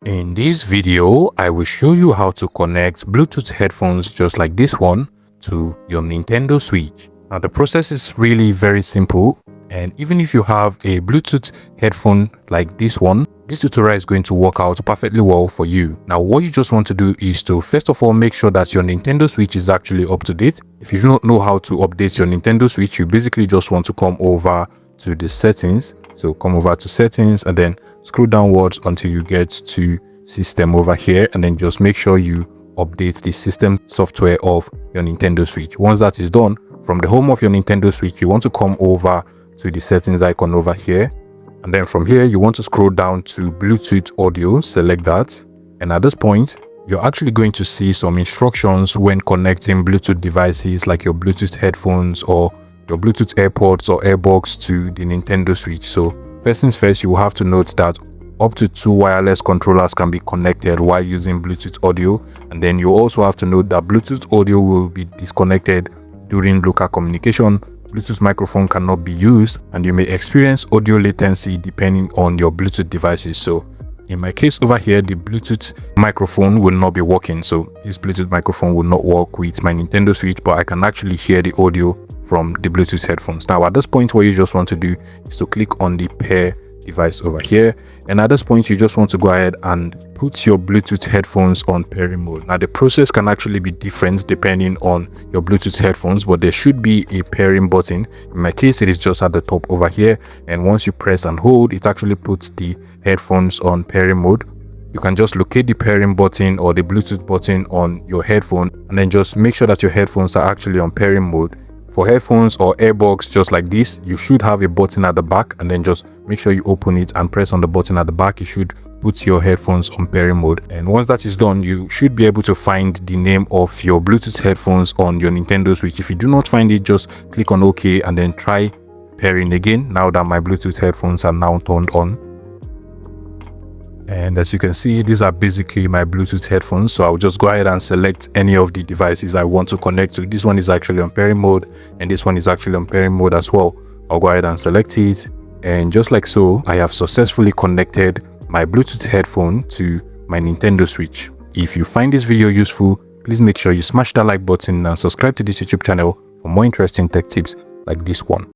In this video, I will show you how to connect Bluetooth headphones just like this one to your Nintendo Switch. Now the process is really very simple, and even if you have a Bluetooth headphone like this one, this tutorial is going to work out perfectly well for you. Now what you just want to do is to first of all make sure that your Nintendo Switch is actually up to date. If you do not know how to update your Nintendo Switch, you basically just want to come over to the settings. So come over to settings and then scroll downwards until you get to system over here, and then just make sure you update the system software of your Nintendo Switch. Once that is done, from the home of your Nintendo Switch, you want to come over to the settings icon over here, and then from here you want to scroll down to Bluetooth audio, select that, and at this point you're actually going to see some instructions when connecting Bluetooth devices like your Bluetooth headphones or your Bluetooth AirPods or AirBox to the Nintendo Switch. So first things first, you will have to note that up to 2 wireless controllers can be connected while using Bluetooth audio, and then you also have to note that Bluetooth audio will be disconnected during local communication. Bluetooth microphone cannot be used, and you may experience audio latency depending on your Bluetooth devices. So in my case over here, the Bluetooth microphone will not be working, so this Bluetooth microphone will not work with my Nintendo Switch, but I can actually hear the audio from the Bluetooth headphones. Now at this point, what you just want to do is to click on the pair device over here, and at this point you just want to go ahead and put your Bluetooth headphones on pairing mode. Now the process can actually be different depending on your Bluetooth headphones, but there should be a pairing button. In my case, it is just at the top over here, and once you press and hold, it actually puts the headphones on pairing mode. You can just locate the pairing button or the Bluetooth button on your headphone, and then just make sure that your headphones are actually on pairing mode. For headphones or AirBox just like this, you should have a button at the back, and then just make sure you open it and press on the button at the back. You should put your headphones on pairing mode, and once that is done, you should be able to find the name of your Bluetooth headphones on your Nintendo Switch. If you do not find it, just click on OK and then try pairing again. Now that my Bluetooth headphones are now turned on, and as you can see, these are basically my Bluetooth headphones. So I'll just go ahead and select any of the devices I want to connect to. This one is actually on pairing mode, and this one is actually on pairing mode as well. I'll go ahead and select it, and just like so, I have successfully connected my Bluetooth headphone to my Nintendo Switch. If you find this video useful, please make sure you smash that like button and subscribe to this YouTube channel for more interesting tech tips like this one.